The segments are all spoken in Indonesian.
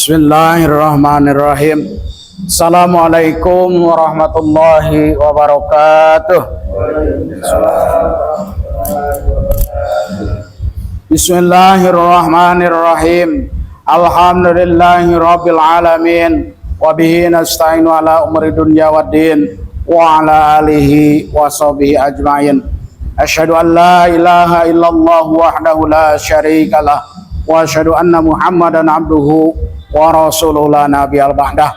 Bismillahirrahmanirrahim. Assalamualaikum warahmatullahi wabarakatuh. Bismillahirrahmanirrahim. Alhamdulillahi rabbil alamin. Wa bihi nasta'inu ala umri dunya waddin. Wa ala alihi wa sahbihi ajma'in. Asyhadu an la ilaha illallah wahdahu la syarikalah. Wa asyhadu anna Muhammadan abduhu wa rasuluhu la nabiyal ba'dah.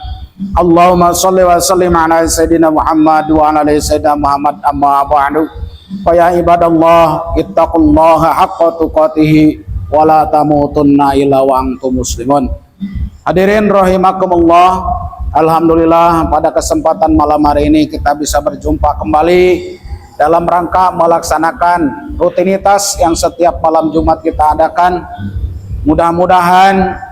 Allahumma shalli wa sallim ala sayyidina Muhammad wa ala ali sayyidina Muhammad amma ba'du. Fa ya ibadallah ittaqullaha haqqa tuqatih wa la tamutunna illa wa antum muslimun. Hadirin rahimakumullah, alhamdulillah pada kesempatan malam hari ini kita bisa berjumpa kembali dalam rangka melaksanakan rutinitas yang setiap malam Jumat kita adakan. Mudah-mudahan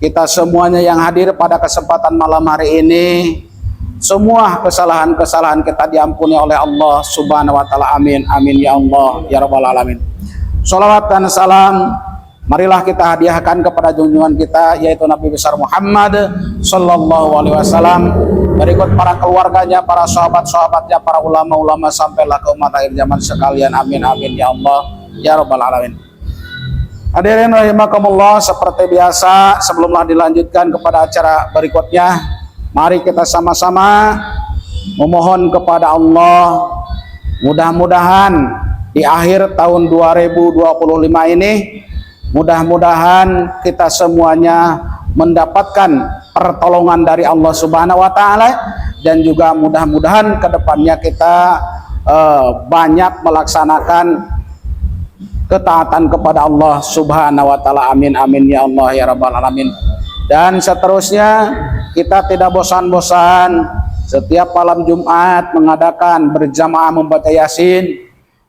kita semuanya yang hadir pada kesempatan malam hari ini, semua kesalahan-kesalahan kita diampuni oleh Allah Subhanahu wa taala. Amin amin ya Allah ya rabbal alamin. Shalawat dan salam marilah kita hadiahkan kepada junjungan kita, yaitu Nabi besar Muhammad sallallahu alaihi wasallam, berikut para keluarganya, para sahabat-sahabatnya, para ulama-ulama sampailah ke umat akhir zaman sekalian. Amin amin ya Allah ya rabbal alamin. Hadirin rahimakumullah, seperti biasa sebelumlah dilanjutkan kepada acara berikutnya, mari kita sama-sama memohon kepada Allah, mudah-mudahan di akhir tahun 2025 ini, mudah-mudahan kita semuanya mendapatkan pertolongan dari Allah Subhanahu wa taala, dan juga mudah-mudahan kedepannya kita banyak melaksanakan ketaatan kepada Allah Subhanahu wa taala. Amin amin ya Allah ya rabbal alamin. Dan seterusnya kita tidak bosan-bosan setiap malam Jumat mengadakan berjamaah membaca Yasin.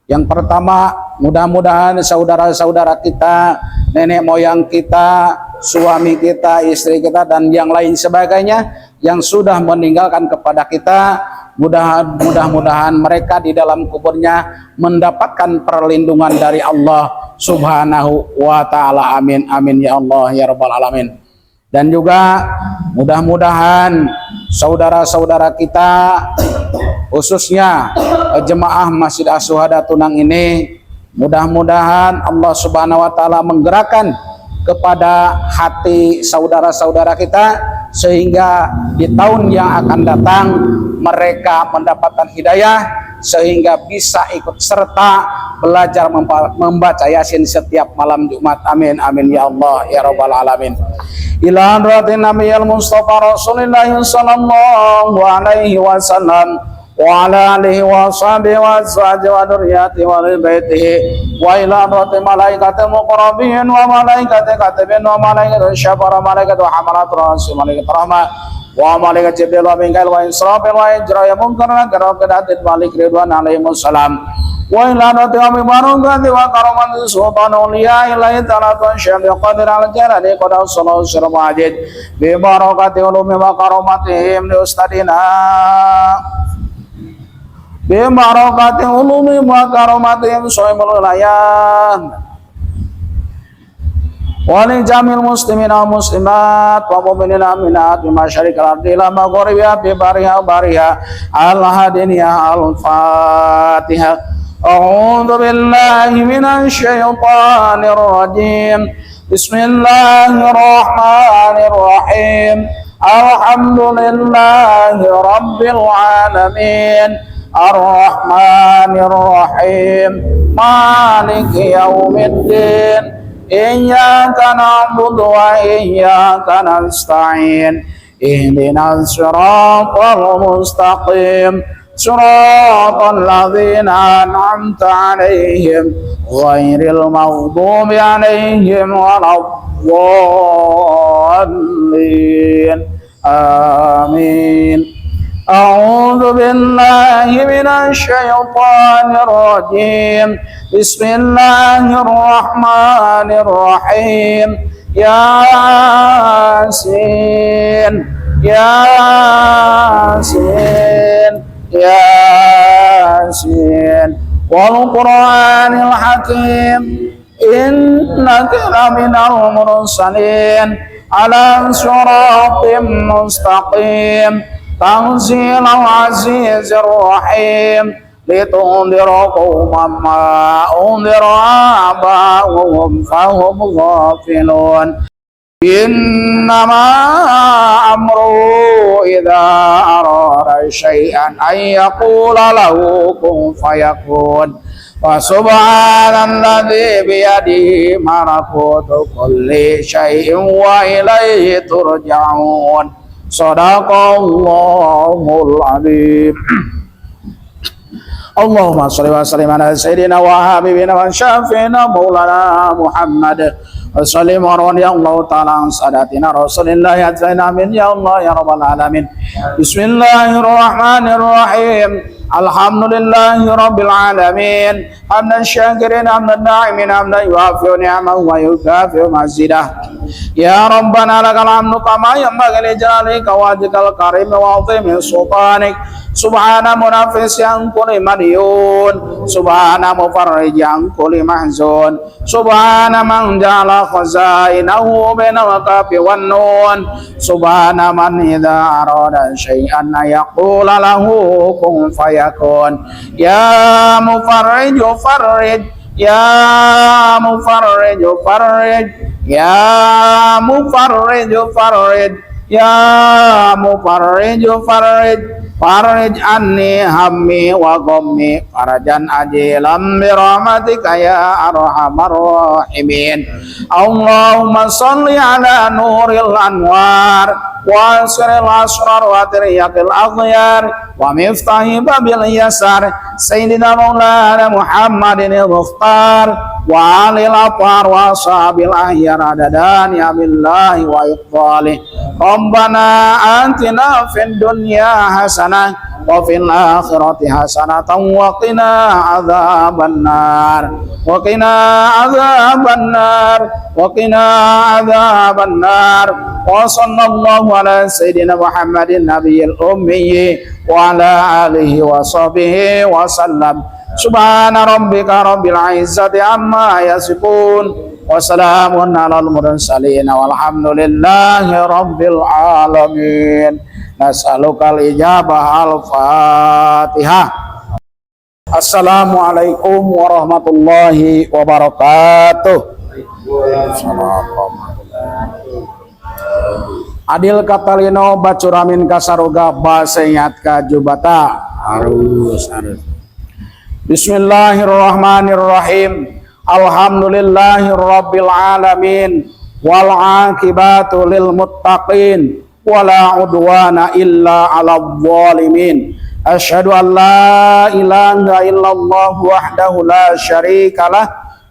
Yang pertama, mudah-mudahan saudara-saudara kita, nenek moyang kita, suami kita, istri kita, dan yang lain sebagainya yang sudah meninggalkan kepada kita, mudah-mudahan mereka di dalam kuburnya mendapatkan perlindungan dari Allah Subhanahu wa taala. Amin amin ya Allah ya rabbal alamin. Dan juga mudah-mudahan saudara-saudara kita, khususnya jemaah Masjid Asyuhada Tunang ini, mudah-mudahan Allah Subhanahu wa taala menggerakkan kepada hati saudara-saudara kita, sehingga di tahun yang akan datang mereka mendapatkan hidayah, sehingga bisa ikut serta belajar membaca Yasin setiap malam Jumat. Amin amin ya Allah ya rabbal alamin. Ila hadratin nabiyil mustafa Rasulillah sallallahu alaihi wasallam wa ala alihi wa sahbihi wa azwajihi wa dzurriyyatihi wa ahli baitihi, wa ila hadratil malaikatil muqarrabin wa malaikatil katibin wa malaikatil syafara malaikatul hamalatur rasul malaikatur rahmah wa malaikat Jibril wa Mikail wa Israfil wa Ijrail munkarna karokedatin malik ridwan alaihimus salam, wa ila hadratil ami barokati wa karamati sultanul liya ilahi ta'ala syekh qadir al-jarani qada sallallahu alaihi majid bi barakati ulumi wa karamatihim li ustadina bi barakati ulumi wa karamatihim sohibul wilayah wali jamil muslimin wa muslimat wa mu'minina minat bi masyarikal ardi ila maghribiha bi bariha bariha al-hadiniya al-fatihah. A'udzu billahi minasy syaithanir rajim. Bismillahirrahmanirrahim. Alhamdulillahi rabbil alamin. Ar-rahmanir rahim. Maliki yaumiddin. Iyyaka na'budu wa iyyaka nasta'in. Ihdinas siratal mustaqim. Siratal ladzina an'amta 'alaihim ghairil maghdubi 'alaihim waladdallin. Amin. A'udzu billahi minasy syaithanir rajim. Bismillahirrahmanirrahim. Yasin Yasin Yasin wal Qur'anil hakim innaka laminal mursalin على صراط مستقيم تنزيل العزيز الرحيم لتنذر قوما ما أنذر آباؤهم فهم غافلون إنما أمره إذا أراد شيئا أن يقول له كن فيكون وسبحان الذي بيده ملكوت كل شيء وإليه ترجعون صدق الله العظيم اللهم صل وسلم على سيدنا وحبيبنا وشافينا مولانا محمد وسلم ورضي الله تعالى عن ساداتنا رسول الله أجمعين آمين يا الله يا رب العالمين بسم الله الرحمن الرحيم الحمد لله رب العالمين حمدا شاكرين حمدا دائمين حمدا يوافي نعمه ويكافئ مزيده يا ربنا لك الحمد كما ينبغي لجلالك ووجهك الكريم وعظيم سلطانك سبحان منافس عن كل مديون سبحان مفرج عن كل محزون سبحان من جعل خزائنه بين الكاف والنون سبحان من إذا أراد شيئا يقول له كن فيكون يا مفرج فرج يا مفرج فرج يا مفرج فرج يا مفرج فرج فرج عني همي وغمي فرجا عجيلا برحمتك يا أرحم الراحمين اللهم صل على نور الأنوار وانصر الأسرار وتريق الأغيار ومفتاح باب اليسار سيدنا مولانا محمد المختار وعلي الأطهار وأصحاب الأخيار عددان يا بالله وإقباله ربنا آتنا في الدنيا حسنة وفي الآخرة حسنة وقنا عذاب النار وقنا عذاب النار وقنا عذاب النار وصلى الله على سيدنا محمد النبي الأمي وعلى آله وصحبه وسلم سبحان ربك رب العزة عما يصفون وسلام على المرسلين والحمد لله رب العالمين نسألك الإجابة الفاتحة Assalamualaikum warahmatullahi wabarakatuh. Adil katalino bacuramin kasaroga basengat kajubata harus. Bismillahirrahmanirrahim. Alhamdulillahirabbil alamin wal aqibatu lil muttaqin wala udwana illa 'alal zalimin. Asyhadu an la ilaha illallah wahdahu la syarikalah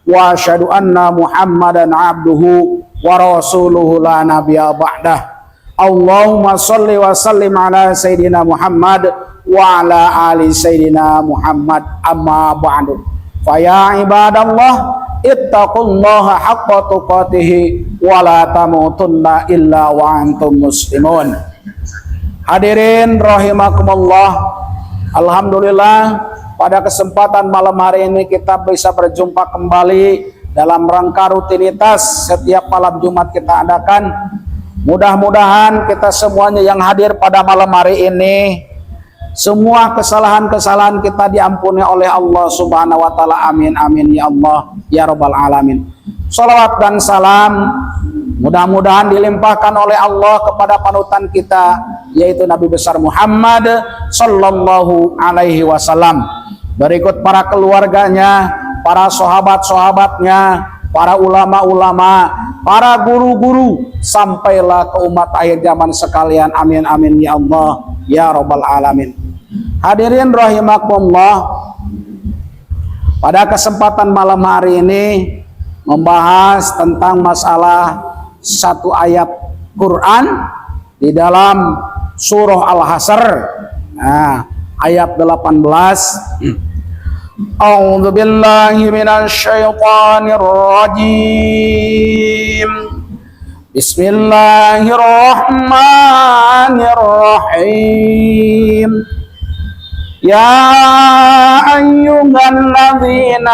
wa asyhadu anna Muhammadan abduhu wa rasuluhu la nabiyya ba'dah. Allahumma shalli wa sallim ala sayidina Muhammad wa ala ali sayidina Muhammad amma ba'du. Fa ya ibadallah ittaqullaha haqqa tuqatih wa la tamutunna illa wa antum muslimun. Hadirin rahimakumullah. Alhamdulillah pada kesempatan malam hari ini kita bisa berjumpa kembali dalam rangka rutinitas setiap malam Jumat kita adakan. Mudah-mudahan kita semuanya yang hadir pada malam hari ini semua kesalahan-kesalahan kita diampuni oleh Allah Subhanahu wa taala. Amin amin ya Allah ya rabbal alamin. Shalawat dan salam mudah-mudahan dilimpahkan oleh Allah kepada panutan kita yaitu Nabi besar Muhammad sallallahu alaihi wasallam. Berikut para keluarganya, para sahabat-sahabatnya, para ulama-ulama, para guru-guru sampailah ke umat akhir zaman sekalian. Amin amin ya Allah ya rabbal alamin. Hadirin rahimakumullah. Pada kesempatan malam hari ini membahas tentang masalah satu ayat Quran di dalam surah Al-Hasr, ayat 18. A'udzu billahi minasy syaithanir rajim. Bismillahirrahmanirrahim. Ya ayyuhal ayyuhalladzina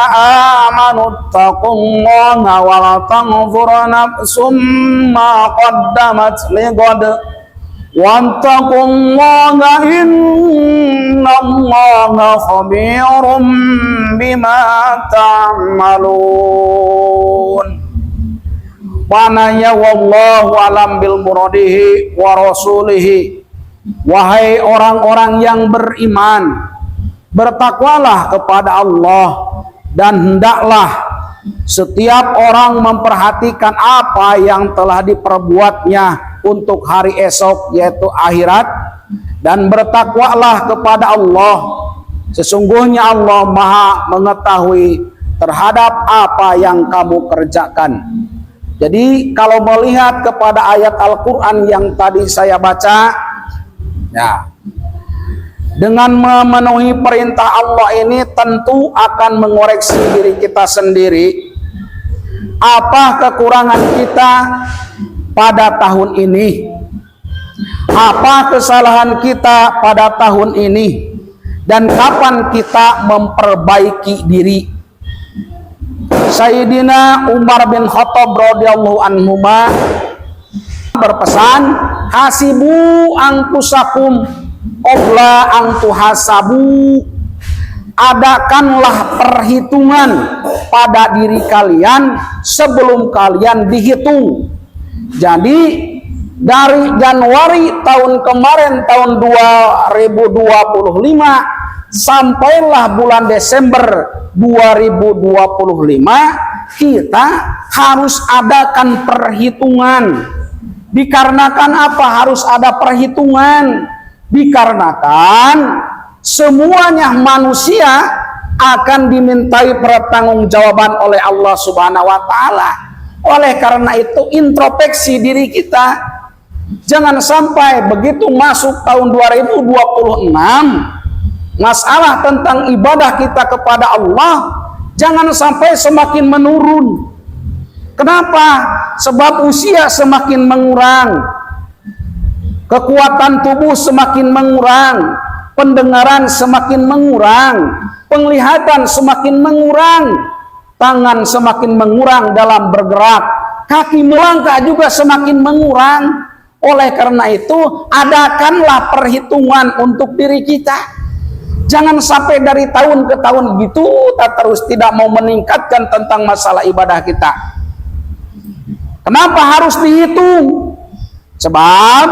amanu taqullaha wa la tanzur nafsum ma qaddamat lighad wattaqullaha innallaha khabirum bima ta'malun. Mananya wallahu alam bil muradihi wa rasulihi. Wahai orang-orang yang beriman, bertakwalah kepada Allah dan hendaklah setiap orang memperhatikan apa yang telah diperbuatnya untuk hari esok, yaitu akhirat, dan bertakwalah kepada Allah. Sesungguhnya Allah Maha mengetahui terhadap apa yang kamu kerjakan. Jadi kalau melihat kepada ayat Al-Quran yang tadi saya baca, ya, dengan memenuhi perintah Allah ini tentu akan mengoreksi diri kita sendiri. Apa kekurangan kita pada tahun ini? Apa kesalahan kita pada tahun ini? Dan kapan kita memperbaiki diri? Sayyidina Umar bin Khattab radhiyallahu anhu berpesan, hasibu anfusakum qabla an tuhasabu. Adakanlah perhitungan pada diri kalian sebelum kalian dihitung. Jadi dari Januari tahun kemarin, tahun 2025, sampailah bulan Desember 2025, kita harus adakan perhitungan. Dikarenakan apa harus ada perhitungan? Dikarenakan semuanya manusia akan dimintai pertanggungjawaban oleh Allah Subhanahu wa taala. Oleh karena itu introspeksi diri kita. Jangan sampai begitu masuk tahun 2026, masalah tentang ibadah kita kepada Allah jangan sampai semakin menurun. Kenapa? Sebab usia semakin mengurang, kekuatan tubuh semakin mengurang, pendengaran semakin mengurang, penglihatan semakin mengurang, tangan semakin mengurang dalam bergerak, kaki melangkah juga semakin mengurang. Oleh karena itu, adakanlah perhitungan untuk diri kita. Jangan sampai dari tahun ke tahun gitu kita terus tidak mau meningkatkan tentang masalah ibadah kita. Kenapa harus dihitung? Sebab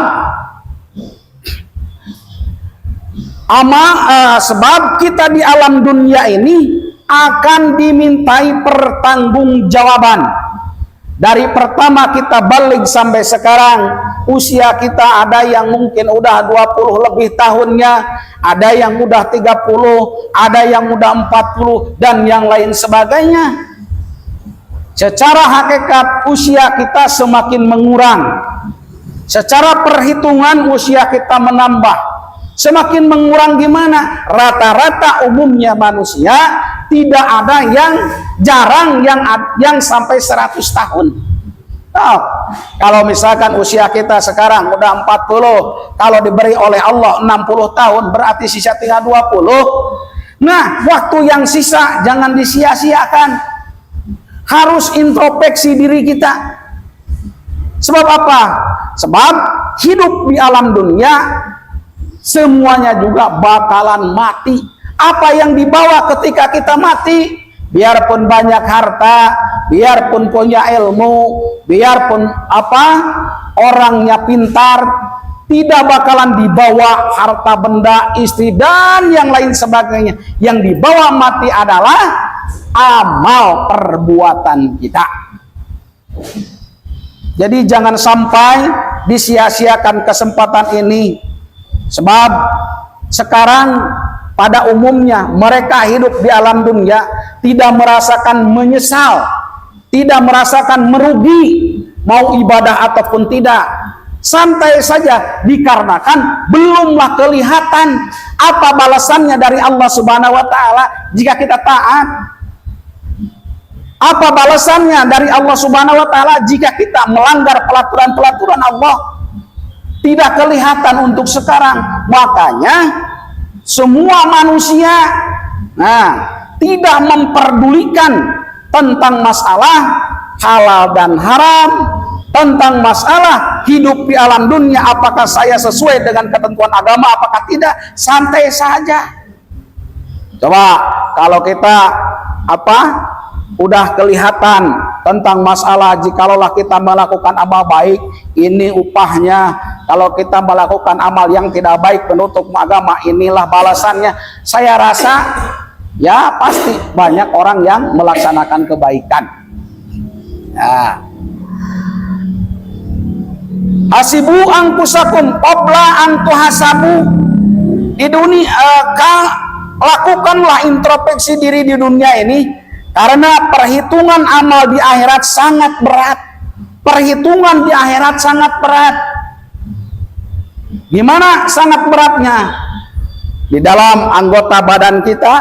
kita di alam dunia ini akan dimintai pertanggungjawaban. Dari pertama kita balik sampai sekarang, usia kita ada yang mungkin udah 20 lebih tahunnya, ada yang udah 30, ada yang udah 40, dan yang lain sebagainya. Secara hakikat usia kita semakin mengurang. Secara perhitungan usia kita menambah. Semakin mengurang gimana? Rata-rata umumnya manusia tidak ada yang jarang yang sampai 100 tahun. Oh, kalau misalkan usia kita sekarang udah 40, kalau diberi oleh Allah 60 tahun, berarti sisa tinggal 20. Nah, waktu yang sisa jangan disia-siakan. Harus introspeksi diri kita. Sebab apa? Sebab hidup di alam dunia semuanya juga bakalan mati. Apa yang dibawa ketika kita mati? Biarpun banyak harta, biarpun punya ilmu, biarpun orangnya pintar, tidak bakalan dibawa harta benda, istri, dan yang lain sebagainya. Yang dibawa mati adalah amal perbuatan kita. Jadi jangan sampai disia-siakan kesempatan ini. Sebab sekarang pada umumnya mereka hidup di alam dunia tidak merasakan menyesal, tidak merasakan merugi, mau ibadah ataupun tidak. Santai saja, dikarenakan belumlah kelihatan apa balasannya dari Allah Subhanahu wa taala jika kita taat. Apa balasannya dari Allah Subhanahu wa taala jika kita melanggar pelaturan-pelaturan Allah? Tidak kelihatan untuk sekarang. Makanya semua manusia, tidak memperdulikan tentang masalah halal dan haram, tentang masalah hidup di alam dunia, apakah saya sesuai dengan ketentuan agama apakah tidak, santai saja. Coba kalau kita udah kelihatan tentang masalah, jikalau kita melakukan amal baik, ini upahnya. Kalau kita melakukan amal yang tidak baik menurut agama, inilah balasannya. Saya rasa ya pasti banyak orang yang melaksanakan kebaikan. Ya. Hasibu angkusakum qabla an tuhasabu. Di dunia lakukanlah introspeksi diri di dunia ini, karena perhitungan amal di akhirat sangat berat. Perhitungan di akhirat sangat berat. Gimana sangat beratnya? Di dalam anggota badan kita,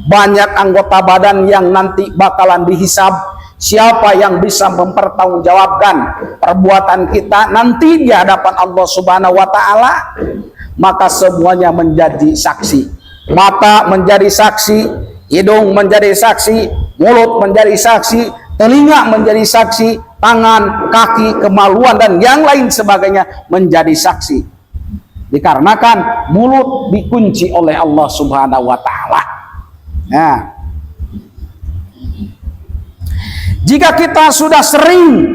banyak anggota badan yang nanti bakalan dihisab. Siapa yang bisa mempertanggungjawabkan perbuatan kita nanti di hadapan Allah Subhanahu wa Ta'ala, maka semuanya menjadi saksi. Mata menjadi saksi, hidung menjadi saksi, mulut menjadi saksi, telinga menjadi saksi, tangan, kaki, kemaluan dan yang lain sebagainya menjadi saksi. Dikarenakan mulut dikunci oleh Allah Subhanahu wa Ta'ala. Nah, jika kita sudah sering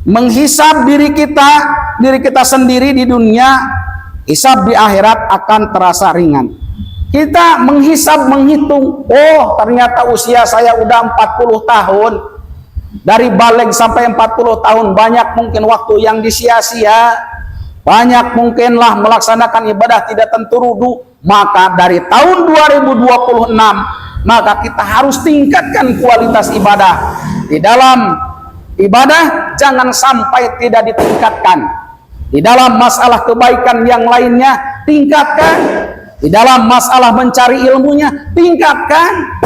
menghisab diri kita sendiri di dunia, hisab di akhirat akan terasa ringan. Kita menghisab, menghitung, oh ternyata usia saya udah 40 tahun. Dari balik sampai 40 tahun banyak mungkin waktu yang disia-sia. Banyak mungkinlah melaksanakan ibadah tidak tentu rudu. Maka dari tahun 2026 maka kita harus tingkatkan kualitas ibadah. Di dalam ibadah jangan sampai tidak ditingkatkan. Di dalam masalah kebaikan yang lainnya tingkatkan. Di dalam masalah mencari ilmunya tingkatkan.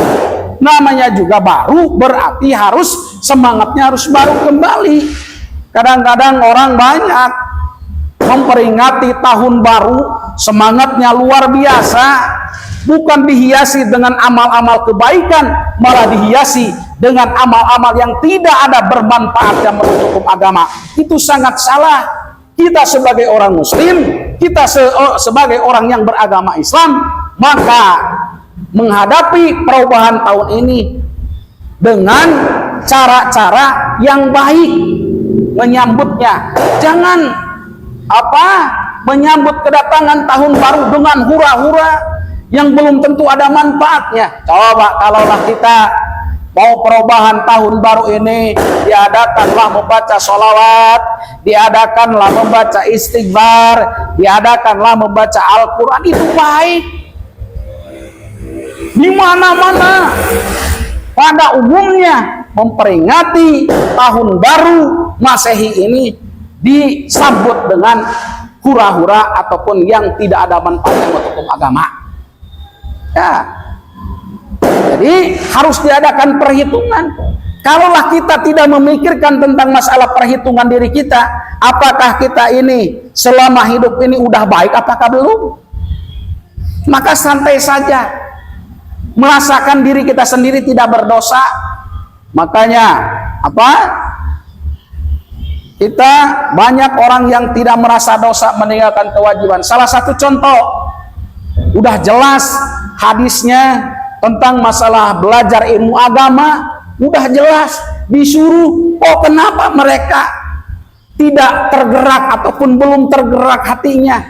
Namanya juga baru, berarti harus semangatnya harus baru kembali. Kadang-kadang orang banyak memperingati tahun baru, semangatnya luar biasa, bukan dihiasi dengan amal-amal kebaikan, malah dihiasi dengan amal-amal yang tidak ada bermanfaatnya menurut hukum agama. Itu sangat salah. Kita sebagai orang muslim, kita sebagai orang yang beragama Islam, maka menghadapi perubahan tahun ini dengan cara-cara yang baik menyambutnya. Jangan menyambut kedatangan tahun baru dengan hura-hura yang belum tentu ada manfaatnya. Coba kalaulah kita mau perubahan tahun baru ini, diadakanlah membaca sholawat, diadakanlah membaca istighfar, diadakanlah membaca Al-Quran, itu baik. Di mana-mana pada umumnya memperingati tahun baru Masehi ini disambut dengan hura-hura ataupun yang tidak ada manfaatnya buat hukum agama. Ya. Jadi harus diadakan perhitungan. Kalaulah kita tidak memikirkan tentang masalah perhitungan diri kita, apakah kita ini selama hidup ini udah baik apakah belum? Maka santai saja, merasakan diri kita sendiri tidak berdosa. Makanya kita banyak orang yang tidak merasa dosa meninggalkan kewajiban. Salah satu contoh, udah jelas hadisnya tentang masalah belajar ilmu agama, udah jelas disuruh. Oh, kenapa mereka tidak tergerak ataupun belum tergerak hatinya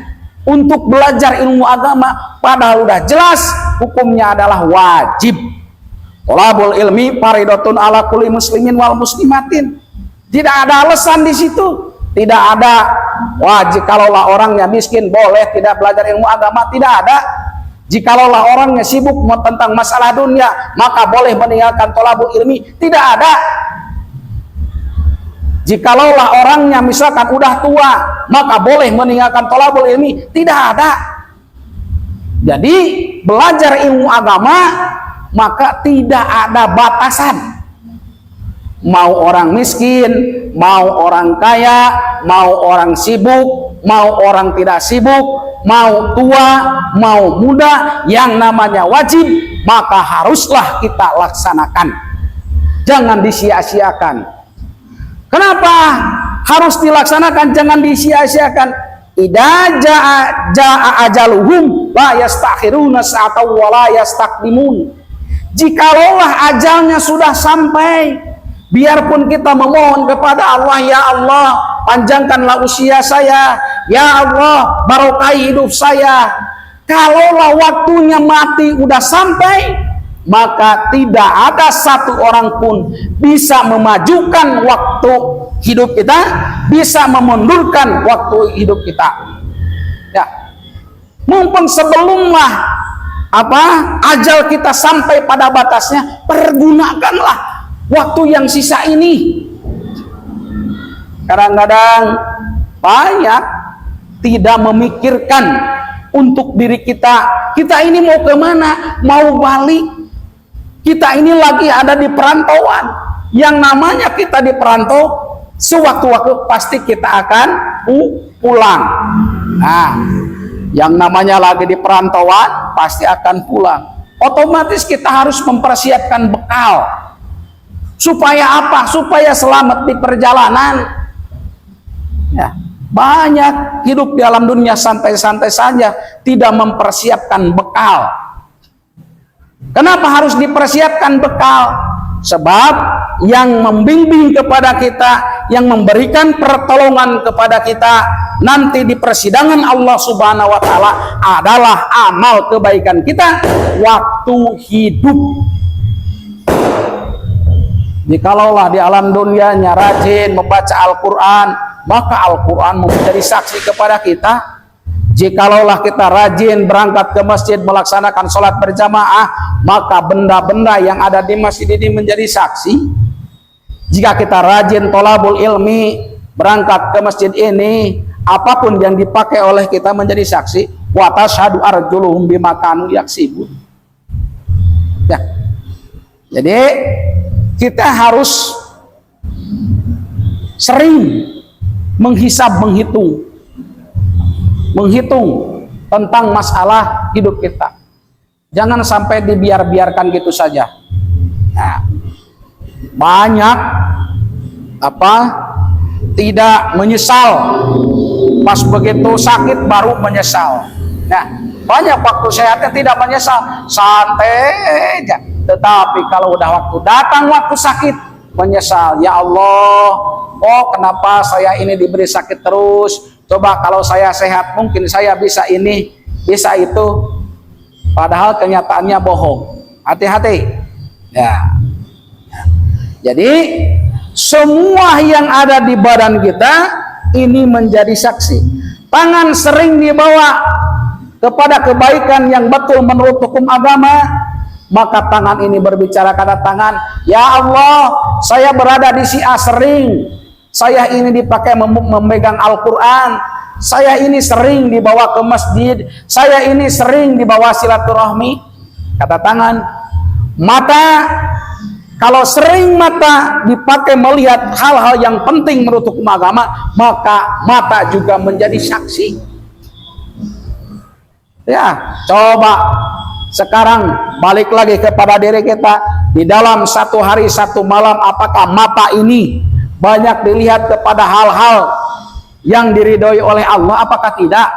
untuk belajar ilmu agama, padahal udah jelas hukumnya adalah wajib. Thalabul ilmi faridatun ala kulli muslimin wal muslimatin. Tidak ada alasan di situ. Tidak ada wajib kalaulah orangnya miskin boleh tidak belajar ilmu agama, tidak ada. Jikalaulah orangnya sibuk tentang masalah dunia, maka boleh meninggalkan thalabul ilmi, tidak ada. Jikalaulah orangnya misalkan udah tua, maka boleh meninggalkan thalabul ilmi, tidak ada. Jadi belajar ilmu agama maka tidak ada batasan. Mau orang miskin, mau orang kaya, mau orang sibuk, mau orang tidak sibuk, mau tua, mau muda, yang namanya wajib maka haruslah kita laksanakan. Jangan disia-siakan. Kenapa harus dilaksanakan? Jangan disia-siakan. Idza jaa ajaluhum la yastakhiruna sa'atan wa la yastaqdimun. Jikalau ajalnya sudah sampai, biarpun kita memohon kepada Allah, ya Allah, panjangkanlah usia saya, ya Allah, barokai hidup saya. Kalaulah waktunya mati udah sampai, maka tidak ada satu orang pun bisa memajukan waktu hidup kita, bisa memundurkan waktu hidup kita. Ya, mumpung sebelumlah ajal kita sampai pada batasnya, pergunakanlah waktu yang sisa ini. Kadang-kadang banyak tidak memikirkan untuk diri kita. Kita ini mau kemana? Mau balik? Kita ini lagi ada di perantauan. Yang namanya kita di perantau, sewaktu-waktu pasti kita akan pulang. Nah, yang namanya lagi di perantauan pasti akan pulang. Otomatis kita harus mempersiapkan bekal. Supaya apa? Supaya selamat di perjalanan. Ya, banyak hidup di alam dunia santai-santai saja, tidak mempersiapkan bekal. Kenapa harus dipersiapkan bekal? Sebab yang membimbing kepada kita, yang memberikan pertolongan kepada kita nanti di persidangan Allah Subhanahu wa taala adalah amal kebaikan kita waktu hidup. Jikalaulah di alam dunianya rajin membaca Al-Quran, maka Al-Quran menjadi saksi kepada kita. Jikalaulah kita rajin berangkat ke masjid melaksanakan sholat berjamaah, maka benda-benda yang ada di masjid ini menjadi saksi. Jika kita rajin tolabul ilmi, berangkat ke masjid ini, apapun yang dipakai oleh kita menjadi saksi. Wa tashhadu arjuluhum bima kanu yaksibun. Ya. Jadi kita harus sering menghisab, menghitung tentang masalah hidup kita. Jangan sampai dibiarkan gitu saja. Nah, banyak tidak menyesal, pas begitu sakit baru menyesal. Nah, banyak waktu sehatnya tidak menyesal, santai aja. Tetapi kalau udah waktu datang waktu sakit, menyesal. Ya Allah, oh kenapa saya ini diberi sakit terus? Coba kalau saya sehat, mungkin saya bisa ini, bisa itu. Padahal kenyataannya bohong. Hati-hati. Ya. Jadi semua yang ada di badan kita ini menjadi saksi. Tangan sering dibawa kepada kebaikan yang betul menurut hukum agama, maka tangan ini berbicara kata tangan, ya Allah, saya berada di si A sering, saya ini dipakai memegang Al-Quran, saya ini sering dibawa ke masjid, saya ini sering dibawa silaturahmi. Kata tangan. Mata, kalau sering mata dipakai melihat hal-hal yang penting menurut hukum agama, maka mata juga menjadi saksi. Ya, coba sekarang balik lagi kepada diri kita. Di dalam satu hari satu malam, apakah mata ini banyak dilihat kepada hal-hal yang diridhoi oleh Allah? Apakah tidak?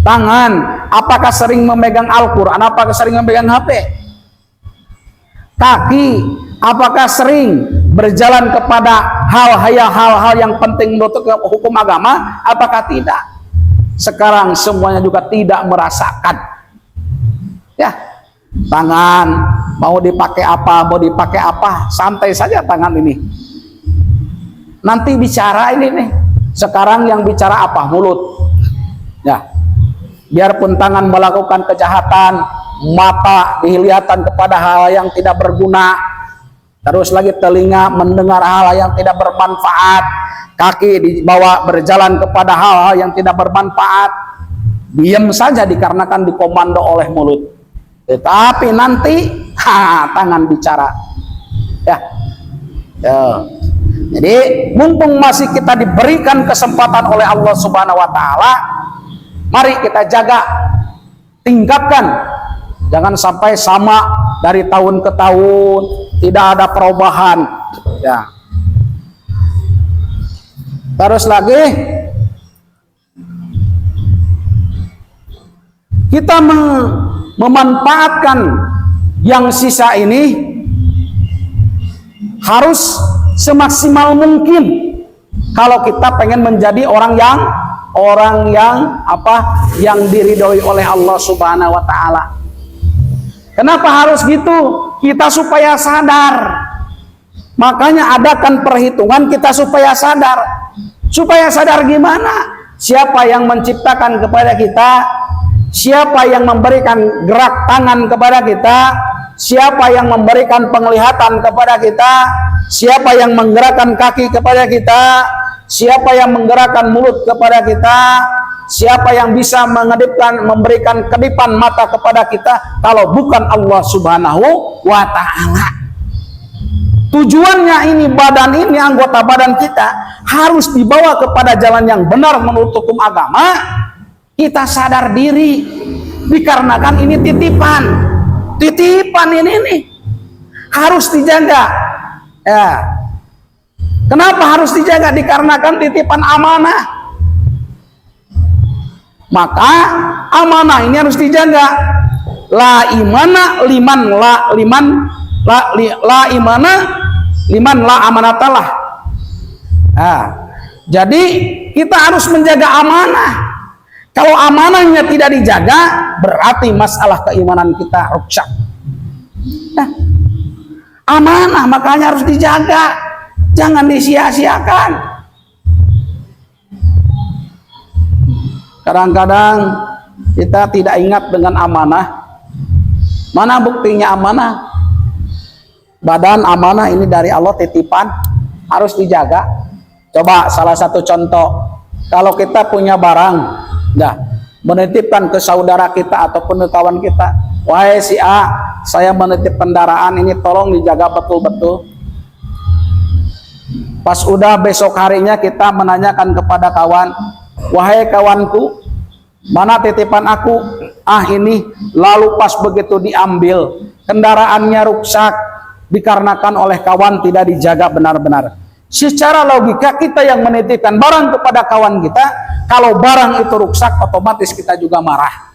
Tangan, apakah sering memegang Al-Quran? Apakah sering memegang HP? Kaki, apakah sering berjalan kepada hal-hal yang penting menurut hukum agama? Apakah tidak? Sekarang semuanya juga tidak merasakan. Ya, tangan mau dipakai apa, santai saja tangan ini. Nanti bicara ini nih. Sekarang yang bicara apa? Mulut. Ya, biarpun tangan melakukan kejahatan, mata dilihatkan kepada hal yang tidak berguna, terus lagi telinga mendengar hal yang tidak bermanfaat, kaki dibawa berjalan kepada hal-hal yang tidak bermanfaat, diam saja dikarenakan dikomando oleh mulut. Tetapi nanti tangan bicara. Ya. Jadi mumpung masih kita diberikan kesempatan oleh Allah Subhanahu wa taala, mari kita jaga, tingkatkan Jangan sampai sama dari tahun ke tahun, tidak ada perubahan. Ya. Terus lagi, kita memanfaatkan yang sisa ini harus semaksimal mungkin. Kalau kita pengen menjadi orang yang diridhoi oleh Allah Subhanahu wa taala. Kenapa harus gitu? Kita supaya sadar. Makanya adakan perhitungan kita supaya sadar. Supaya sadar gimana? Siapa yang menciptakan kepada kita? Siapa yang memberikan gerak tangan kepada kita? Siapa yang memberikan penglihatan kepada kita? Siapa yang menggerakkan kaki kepada kita? Siapa yang menggerakkan mulut kepada kita? Siapa yang bisa memberikan kedipan mata kepada kita kalau bukan Allah Subhanahu wa ta'ala? Tujuannya ini, badan ini, anggota badan kita harus dibawa kepada jalan yang benar menurut hukum agama. Kita sadar diri, dikarenakan ini titipan ini harus dijaga. Ya. Kenapa harus dijaga? Dikarenakan titipan amanah. Maka amanah ini harus dijaga. La imana liman la amanatalah. Nah, jadi kita harus menjaga amanah. Kalau amanahnya tidak dijaga, berarti masalah keimanan kita rusak. Nah, amanah makanya harus dijaga, jangan disia-siakan. Kadang-kadang kita tidak ingat dengan amanah. Mana buktinya amanah? Badan amanah ini dari Allah, titipan, harus dijaga. Coba salah satu contoh, kalau kita punya barang, menitipkan ke saudara kita ataupun ke kawan kita, wahai si A, saya menitip kendaraan ini, tolong dijaga betul-betul. Pas udah besok harinya kita menanyakan kepada kawan, wahai kawanku, mana titipan aku? Ini. Lalu pas begitu diambil, kendaraannya rusak dikarenakan oleh kawan tidak dijaga benar-benar. Secara logika kita yang menitipkan barang kepada kawan kita, kalau barang itu rusak otomatis kita juga marah.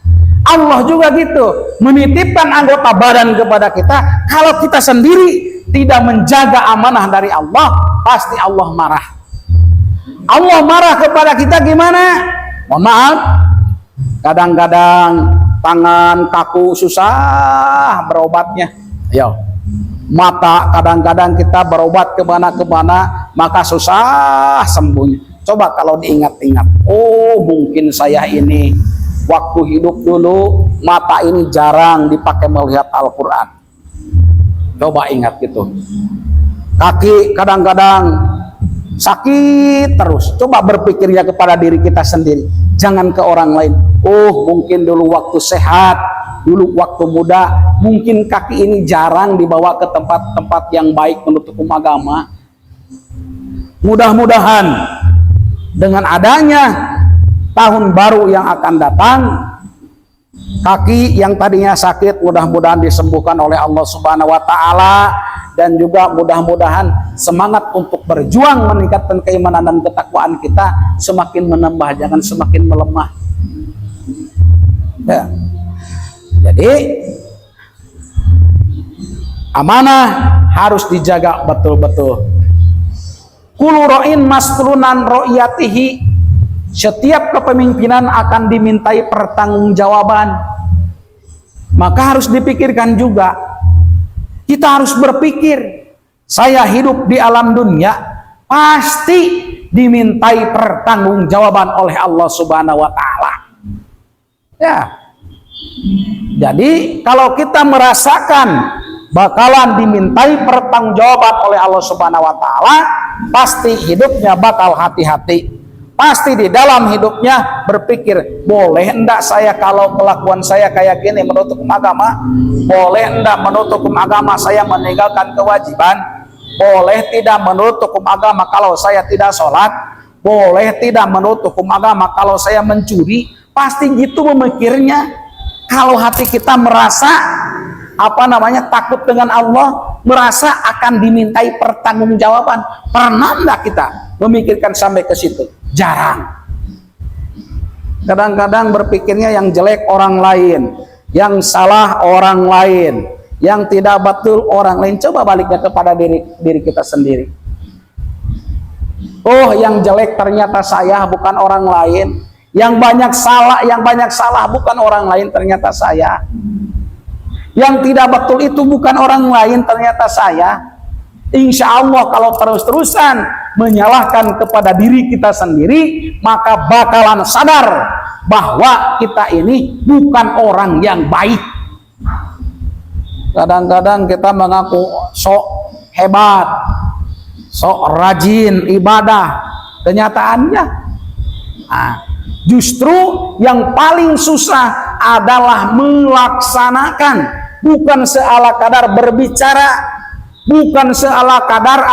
Allah juga gitu, menitipkan anggota badan kepada kita. Kalau kita sendiri tidak menjaga amanah dari Allah, pasti Allah marah. Allah marah kepada kita gimana? Mohon maaf, kadang-kadang tangan kaku susah berobatnya. Mata kadang-kadang kita berobat kemana-kemana maka susah sembuhnya. Coba kalau diingat-ingat, oh mungkin saya ini waktu hidup dulu mata ini jarang dipakai melihat Al-Quran. Coba ingat gitu. Kaki kadang-kadang sakit terus. Coba berpikirnya kepada diri kita sendiri, jangan ke orang lain. Oh mungkin dulu waktu sehat, dulu waktu muda, mungkin kaki ini jarang dibawa ke tempat-tempat yang baik menurut hukum agama. Mudah-mudahan dengan adanya tahun baru yang akan datang, kaki yang tadinya sakit mudah-mudahan disembuhkan oleh Allah Subhanahu wa taala, dan juga mudah-mudahan semangat untuk berjuang meningkatkan keimanan dan ketakwaan kita semakin menambah, jangan semakin melemah. Ya. Jadi amanah harus dijaga betul-betul. Kullu ra'in mas'ulunan ra'iyatihi. Setiap kepemimpinan akan dimintai pertanggungjawaban. Maka harus dipikirkan juga. Kita harus berpikir, saya hidup di alam dunia pasti dimintai pertanggungjawaban oleh Allah Subhanahu wa taala. Ya. Jadi kalau kita merasakan bakalan dimintai pertanggungjawaban oleh Allah Subhanahu wa taala, pasti hidupnya bakal hati-hati. Pasti di dalam hidupnya berpikir, boleh enggak saya kalau kelakuan saya kayak gini menurut hukum agama? Boleh enggak menurut hukum agama saya meninggalkan kewajiban? Boleh tidak menurut hukum agama kalau saya tidak sholat? Boleh tidak menurut hukum agama kalau saya mencuri? Pasti gitu memikirnya. Kalau hati kita merasa takut dengan Allah, merasa akan dimintai pertanggungjawaban, pernah enggak kita memikirkan sampai ke situ? Jarang. Kadang-kadang berpikirnya yang jelek orang lain, yang salah orang lain, yang tidak betul orang lain. Coba baliknya kepada diri kita sendiri. Oh, yang jelek ternyata saya, bukan orang lain. Yang banyak salah bukan orang lain, ternyata saya. Yang tidak betul itu bukan orang lain, ternyata saya. Insya Allah kalau terus-terusan menyalahkan kepada diri kita sendiri, maka bakalan sadar bahwa kita ini bukan orang yang baik. Kadang-kadang kita mengaku sok hebat, sok rajin ibadah, kenyataannya justru yang paling susah adalah melaksanakan, bukan seala kadar berbicara, bukan seala kadar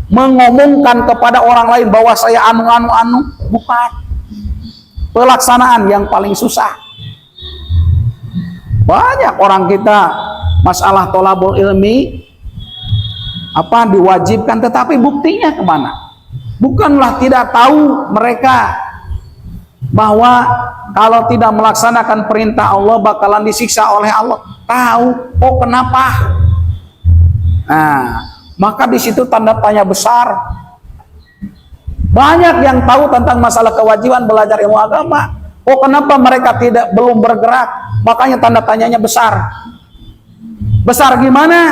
mengomongkan kepada orang lain bahwa saya anu, bukan. Pelaksanaan yang paling susah. Banyak orang kita masalah tolabul ilmi diwajibkan, tetapi buktinya kemana? Bukanlah tidak tahu mereka bahwa kalau tidak melaksanakan perintah Allah bakalan disiksa oleh Allah. Tahu. Oh, kenapa? Nah, maka di situ tanda tanya besar. Banyak yang tahu tentang masalah kewajiban belajar ilmu agama. Oh, kenapa mereka belum bergerak? Makanya tanda tanyanya besar. Besar gimana?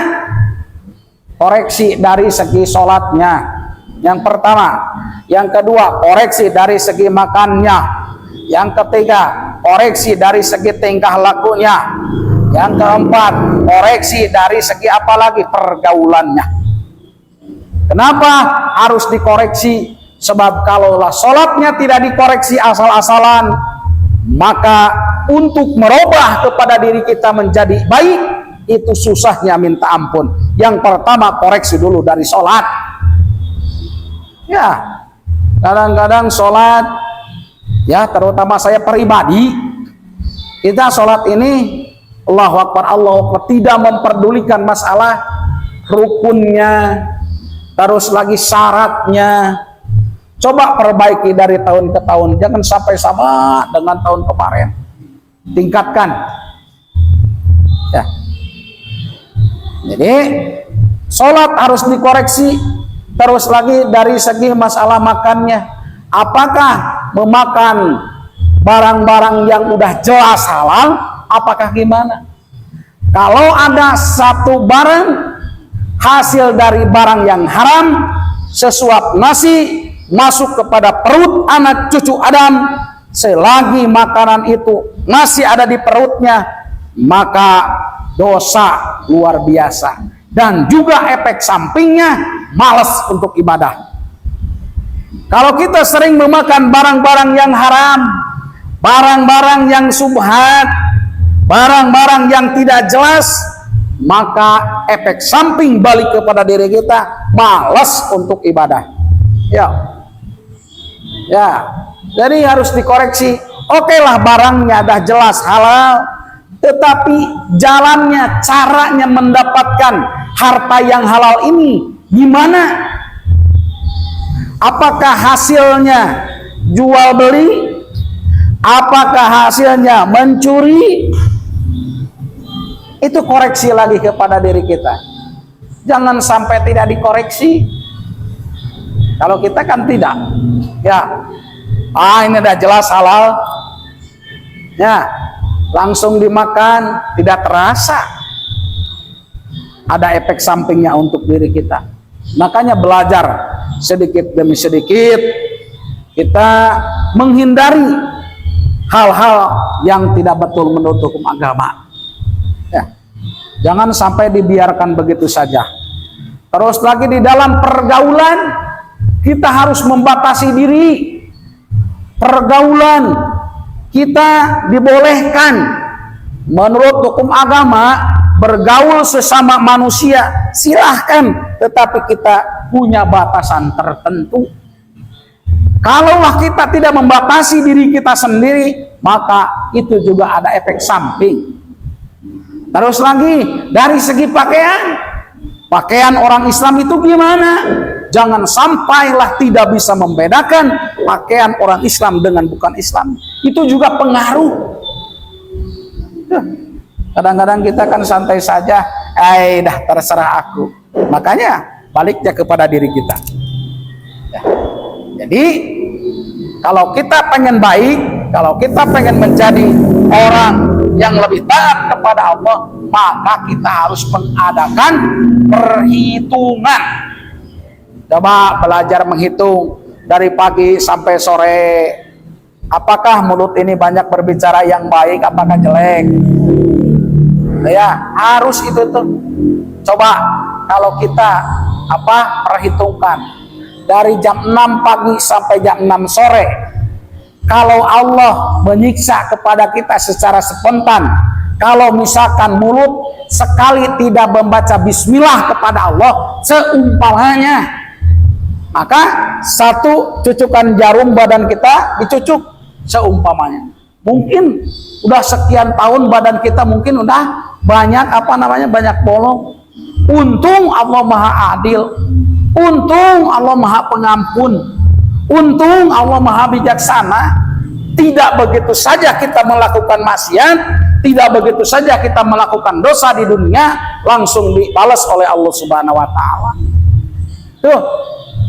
Koreksi dari segi sholatnya. Yang pertama. Yang kedua, koreksi dari segi makannya. Yang ketiga, koreksi dari segi tingkah lakunya. Yang keempat, koreksi dari segi pergaulannya. Kenapa harus dikoreksi? Sebab kalaulah sholatnya tidak dikoreksi asal-asalan, maka untuk merubah kepada diri kita menjadi baik, itu susahnya minta ampun. Yang pertama, koreksi dulu dari sholat. Ya, kadang-kadang sholat, ya terutama saya pribadi, kita sholat ini Allahu Akbar, tidak memperdulikan masalah rukunnya, terus lagi syaratnya. Coba perbaiki dari tahun ke tahun, jangan sampai sama dengan tahun kemarin. Tingkatkan. Ya. Jadi sholat harus dikoreksi. Terus lagi dari segi masalah makannya, apakah memakan barang-barang yang udah jelas halal, apakah gimana? Kalau ada satu barang hasil dari barang yang haram, sesuap nasi masuk kepada perut anak cucu Adam, selagi makanan itu masih ada di perutnya, maka dosa luar biasa. Dan juga efek sampingnya malas untuk ibadah. Kalau kita sering memakan barang-barang yang haram, barang-barang yang subhat, barang-barang yang tidak jelas, maka efek samping balik kepada diri kita, malas untuk ibadah. Ya, jadi harus dikoreksi. Oke lah, barangnya dah jelas halal, tetapi jalannya, caranya mendapatkan harta yang halal ini gimana? Apakah hasilnya jual beli? Apakah hasilnya mencuri? Itu koreksi lagi kepada diri kita. Jangan sampai tidak dikoreksi. Kalau kita kan tidak. Ya. Ini udah jelas halal. Ya. Langsung dimakan, tidak terasa ada efek sampingnya untuk diri kita. Makanya belajar sedikit demi sedikit kita menghindari hal-hal yang tidak betul menurut hukum agama. Ya. Jangan sampai dibiarkan begitu saja. Terus lagi di dalam pergaulan kita harus membatasi diri. Pergaulan kita dibolehkan menurut hukum agama bergaul sesama manusia, silahkan, tetapi kita punya batasan tertentu. Kalaulah kita tidak membatasi diri kita sendiri, maka itu juga ada efek samping. Terus lagi dari segi pakaian orang Islam itu gimana? Jangan sampailah tidak bisa membedakan pakaian orang Islam dengan bukan Islam. Itu juga pengaruh. Kadang-kadang kita kan santai saja, dah terserah aku. Makanya baliknya kepada diri kita. Ya. Jadi kalau kita pengen baik, kalau kita pengen menjadi orang yang lebih taat kepada Allah, maka kita harus mengadakan perhitungan. Coba belajar menghitung dari pagi sampai sore. Apakah mulut ini banyak berbicara yang baik, apakah jelek? Ya, harus itu tuh. Coba kalau kita perhitungkan dari jam 6 pagi sampai jam 6 sore. Kalau Allah menyiksa kepada kita secara spontan, kalau misalkan mulut sekali tidak membaca bismillah kepada Allah seumpamanya, maka satu cucukan jarum badan kita dicucuk seumpamanya. Mungkin udah sekian tahun badan kita mungkin udah banyak banyak bolong. Untung Allah Maha Adil, untung Allah Maha Pengampun, untung Allah Maha Bijaksana. Tidak begitu saja kita melakukan maksiat, tidak begitu saja kita melakukan dosa di dunia langsung dibalas oleh Allah Subhanahu wa taala. Tuh,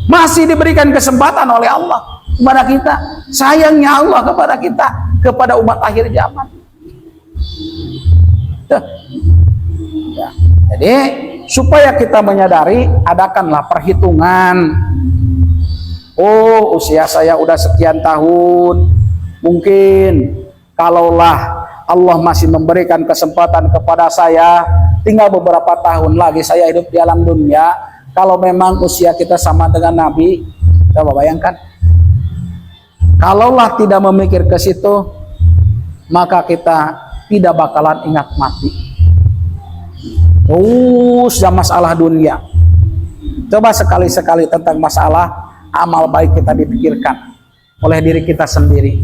masih diberikan kesempatan oleh Allah kepada kita. Sayangnya Allah kepada kita, kepada umat akhir zaman. Tuh. Ya. Jadi supaya kita menyadari, adakanlah perhitungan. Oh, usia saya udah sekian tahun. Mungkin kalaulah Allah masih memberikan kesempatan kepada saya, tinggal beberapa tahun lagi saya hidup di alam dunia. Kalau memang usia kita sama dengan Nabi, coba bayangkan. Kalaulah tidak memikir ke situ, maka kita tidak bakalan ingat mati. Terus masalah dunia. Coba sekali-sekali tentang masalah amal baik kita dipikirkan oleh diri kita sendiri.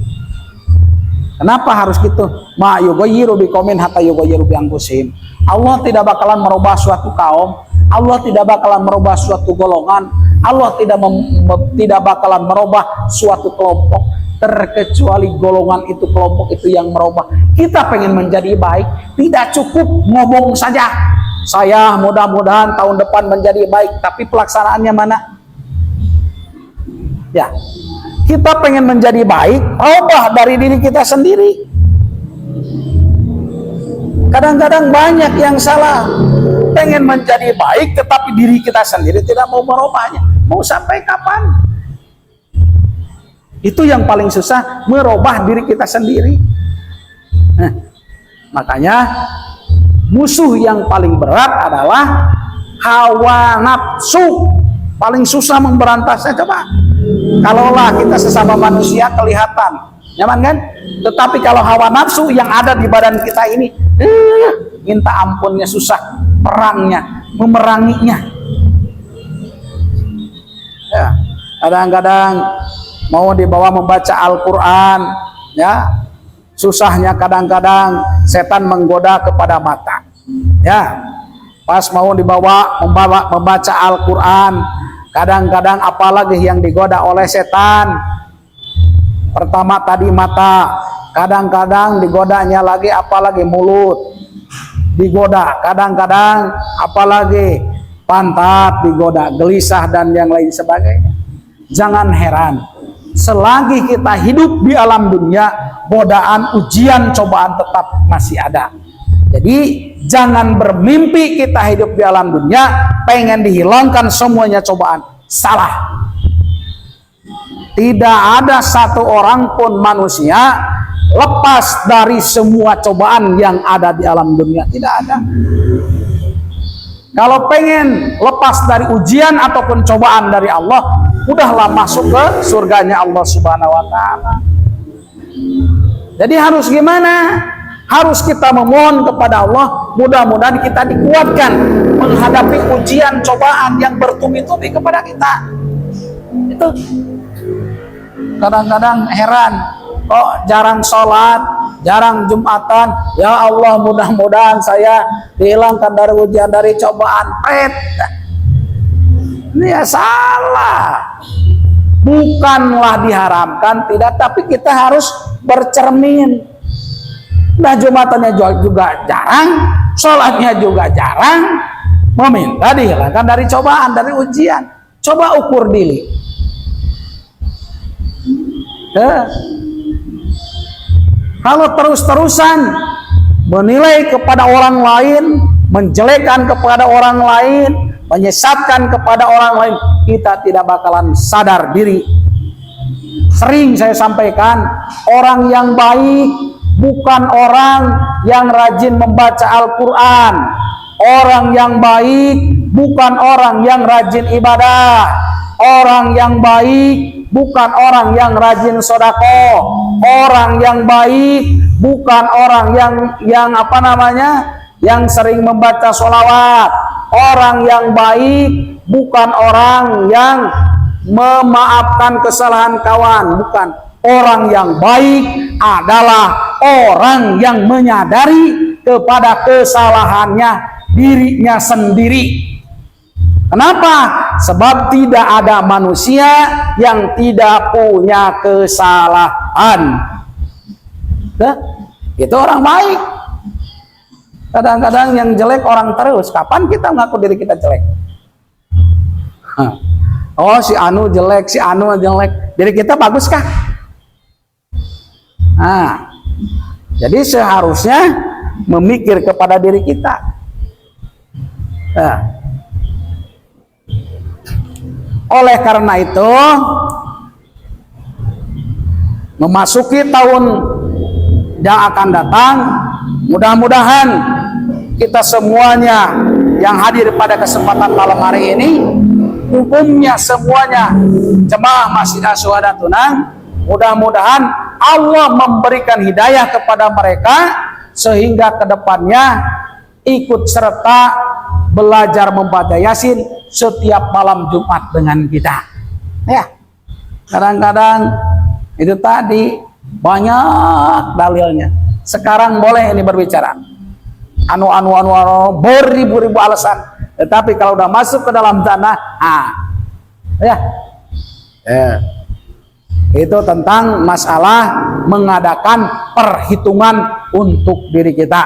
Kenapa harus gitu? Ma yughayyiru biqaumin hatta yughayyiru bi anfusihim. Allah tidak bakalan merubah suatu kaum, Allah tidak bakalan merubah suatu golongan, Allah tidak bakalan merubah suatu kelompok, terkecuali golongan itu, kelompok itu yang merubah. Kita pengen menjadi baik, tidak cukup ngomong saja. Saya mudah-mudahan tahun depan menjadi baik, tapi pelaksanaannya mana? Ya. Kita pengen menjadi baik, ubah dari diri kita sendiri. Kadang-kadang banyak yang salah. Pengen menjadi baik, tetapi diri kita sendiri tidak mau merubahnya. Mau sampai kapan? Itu yang paling susah, merubah diri kita sendiri. Nah, makanya musuh yang paling berat adalah hawa nafsu. Paling susah memberantasnya. Coba kalaulah kita sesama manusia kelihatan nyaman kan, tetapi kalau hawa nafsu yang ada di badan kita ini, minta ampunnya susah, perangnya, memeranginya. Ya, kadang-kadang mau dibawa membaca Al-Quran, ya, susahnya kadang-kadang setan menggoda kepada mata. Ya, pas mau dibawa membaca Al-Quran, kadang-kadang apalagi yang digoda oleh setan. Pertama tadi mata, kadang-kadang digodanya lagi apalagi mulut digoda, kadang-kadang apalagi pantat digoda, gelisah dan yang lain sebagainya. Jangan heran, selagi kita hidup di alam dunia, godaan, ujian, cobaan tetap masih ada. Jadi jangan bermimpi kita hidup di alam dunia pengen dihilangkan semuanya cobaan. Salah. Tidak ada satu orang pun manusia lepas dari semua cobaan yang ada di alam dunia. Tidak ada. Kalau pengen lepas dari ujian ataupun cobaan dari Allah, udahlah masuk ke surganya Allah Subhanahu wa taala. Jadi harus gimana? Harus kita memohon kepada Allah, mudah-mudahan kita dikuatkan menghadapi ujian cobaan yang bertubi-tubi kepada kita. Itu kadang-kadang heran, kok jarang sholat, jarang Jumatan. Ya Allah, mudah-mudahan saya dihilangkan dari ujian, dari cobaan. Ini ya salah. Bukanlah diharamkan, tidak, tapi kita harus bercermin. Nah, Jumatannya juga jarang, sholatnya juga jarang, meminta dihilangkan dari cobaan, dari ujian. Coba ukur diri. Kalau terus-terusan menilai kepada orang lain, menjelekkan kepada orang lain, menyesatkan kepada orang lain, kita tidak bakalan sadar diri. Sering saya sampaikan, orang yang baik bukan orang yang rajin membaca Al-Quran. Orang yang baik bukan orang yang rajin ibadah. Orang yang baik bukan orang yang rajin sedekah. Orang yang baik bukan orang yang yang sering membaca sholawat. Orang yang baik bukan orang yang memaafkan kesalahan kawan, bukan. Orang yang baik adalah orang yang menyadari kepada kesalahannya dirinya sendiri. Kenapa? Sebab tidak ada manusia yang tidak punya kesalahan. Itu orang baik. Kadang-kadang yang jelek orang terus. Kapan kita mengaku diri kita jelek? Oh, si Anu jelek, si Anu jelek. Diri kita bagus kah? Nah, jadi seharusnya memikir kepada diri kita. Nah, oleh karena itu, memasuki tahun yang akan datang, mudah-mudahan kita semuanya yang hadir pada kesempatan malam hari ini, hukumnya semuanya jemaah Masjid Asyhada Tunang, mudah-mudahan Allah memberikan hidayah kepada mereka sehingga kedepannya ikut serta belajar membaca Yasin setiap malam Jumat dengan kita. Ya, kadang-kadang itu tadi banyak dalilnya. Sekarang boleh ini berbicara. Anu beribu-ribu alasan. Tetapi kalau udah masuk ke dalam tanah, itu tentang masalah mengadakan perhitungan untuk diri kita.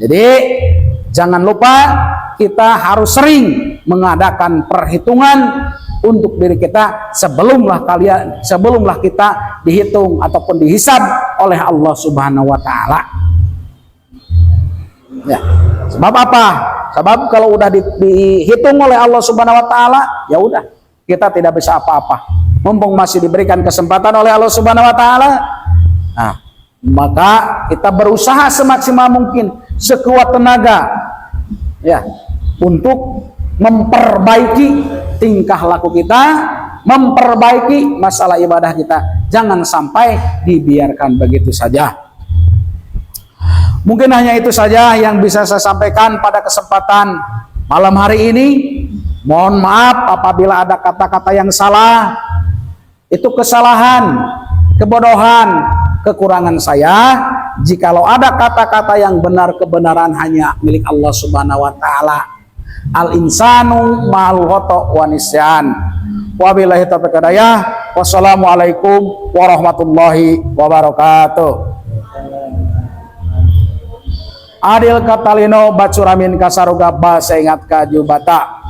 Jadi jangan lupa kita harus sering mengadakan perhitungan untuk diri kita sebelumlah kita dihitung ataupun dihisab oleh Allah Subhanahu wa taala. Ya. Sebab apa? Sebab kalau udah dihitung oleh Allah Subhanahu wa taala, ya udah, kita tidak bisa apa-apa. Mumpung masih diberikan kesempatan oleh Allah Subhanahu wa taala, nah, maka kita berusaha semaksimal mungkin, sekuat tenaga, ya, untuk memperbaiki tingkah laku kita, memperbaiki masalah ibadah kita. Jangan sampai dibiarkan begitu saja. Mungkin hanya itu saja yang bisa saya sampaikan pada kesempatan malam hari ini. Mohon maaf apabila ada kata-kata yang salah. Itu kesalahan, kebodohan, kekurangan saya. Jikalau ada kata-kata yang benar, kebenaran hanya milik Allah Subhanahu wa taala. Al-insanu ma'al khata' wa nisyan. Wabillahi taufiq wal hidayah. Wassalamualaikum warahmatullahi wabarakatuh. Adil katalino bacuramin kasaruga basa ingat kaju bata.